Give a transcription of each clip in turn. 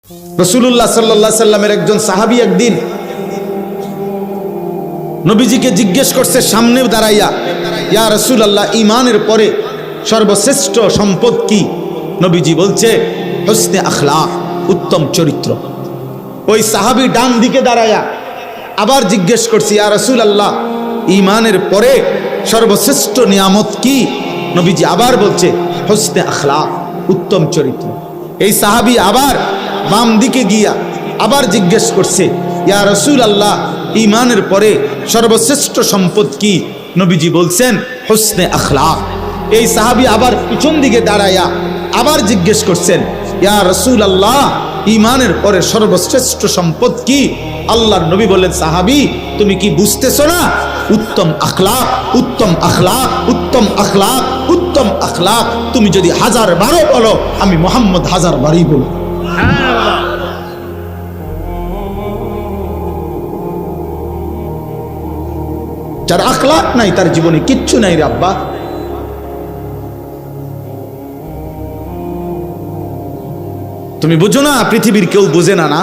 রাসূলুল্লাহ সাল্লাল্লাহু আলাইহি সাল্লামের একজন সাহাবী একদিন নবীজিকে জিজ্ঞেস করছে সামনে দাঁড়াইয়া, ইয়া রাসূলুল্লাহ, ঈমানের পরে সর্বশ্রেষ্ঠ সম্পদ কি? নবীজি বলছে হুসনে আখলাক, উত্তম চরিত্র। ওই সাহাবী ডান দিকে দাঁড়াইয়া আবার জিজ্ঞেস করছে, ইয়া রাসূলুল্লাহ, ঈমানের পরে সর্বশ্রেষ্ঠ নিয়ামত কি? নবীজি আবার বলছে হুসনে আখলাক, উত্তম চরিত্র। এই সাহাবী আবার বাম দিকে গিয়া আবার জিজ্ঞেস করছে, ইয়া রাসূলুল্লাহ, ঈমানের পরে সর্বশ্রেষ্ঠ সম্পদ কি? নবীজি বলছেন হুসনে আখলাক। এই সাহাবী আবার পিছন দিকে দাঁড়ায়া আবার জিজ্ঞেস করছেন, ইয়া রাসূলুল্লাহ, ঈমানের পরে সর্বশ্রেষ্ঠ সম্পদ কি? আল্লাহর নবী বললেন, সাহাবী, তুমি কি বুঝতেছো না? উত্তম আখলাক, উত্তম আখলাক, উত্তম আখলাক, উত্তম আখলাক। তুমি যদি 1000 বারও বলো, আমি মুহাম্মদ 1000 বারই বলবো। যার আখলাক নাই তার জীবনে কিচ্ছু নাই রে আব্বা। তুমি বুঝো না, পৃথিবীর কেউ বুঝে না। না,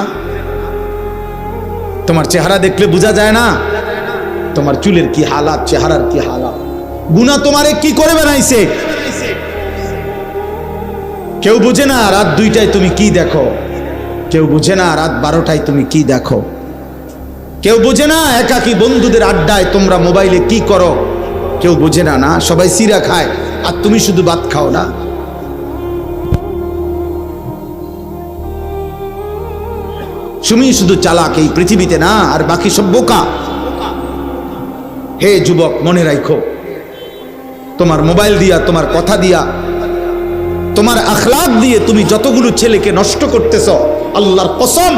তোমার চেহারা দেখলে বোঝা যায় না তোমার চুলের কি হালাত, চেহারার কি হালাত। গুনাহ তোমারে কি করে বানাইছে কেউ বুঝে না। রাত 2টায় তুমি কি দেখো, কেউ বুঝে না। রাত 12টায় তুমি কি দেখো, কেউ বুঝে না। একাকী বন্ধুদের আড্ডায় তোমরা মোবাইলে কি করো, কেউ বুঝে না। না, সবাই সিরা খায় আর তুমি শুধু ভাত খাও না। তুমি শুধু চালাক এই পৃথিবীতে, না, আর বাকি সব বোকা। হে যুবক, মনে রাখো, তোমার মোবাইল দিয়া, তোমার কথা দিয়া, তোমার আখলাক দিয়ে তুমি যতগুলো ছেলেকে নষ্ট করতেছ, আল্লাহর কসম,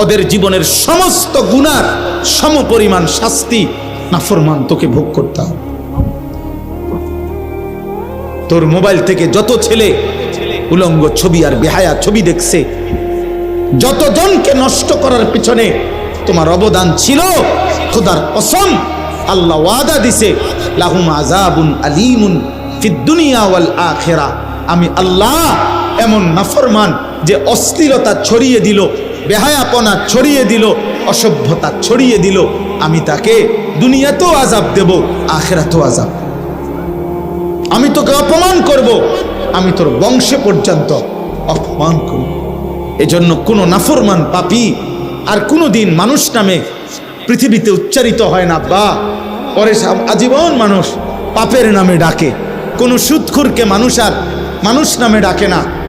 ওদের জীবনের সমস্ত গুনার সমপরিমাণ শাস্তি নাফরমান তোকে ভোগ করতে হবে। তোর মোবাইল থেকে যত ছেলে উলঙ্গ ছবি আর বেহায়া ছবি দেখছে, যতজনকে নষ্ট করার পিছনে তোমার অবদান ছিল, খোদার কসম, আল্লাহ ওয়াদা দিছে, লাহুম আযাবুন আলীমুন ফিদ দুনিয়া ওয়াল আখিরা। আমি আল্লাহ এমন নাফরমান যে অশ্লীলতা ছড়িয়ে দিল, বেহায়াপনা ছড়িয়ে দিল, অসভ্যতা ছড়িয়ে দিল, আমি তাকে দুনিয়াতেও আযাব দেব, আখিরাতেও আযাব। আমি তোকে অপমান করব, আমি তোর বংশে পর্যন্ত অপমান করব। এজন্য কোনো নাফরমান পাপী আর কোনোদিন মানুষ নামে পৃথিবীতে উচ্চারিত হয় না। বা পরে আজীবন মানুষ পাপের নামে ডাকে। কোনো সুদখোরকে মানুষ আর মানুষ নামে ডাকে না।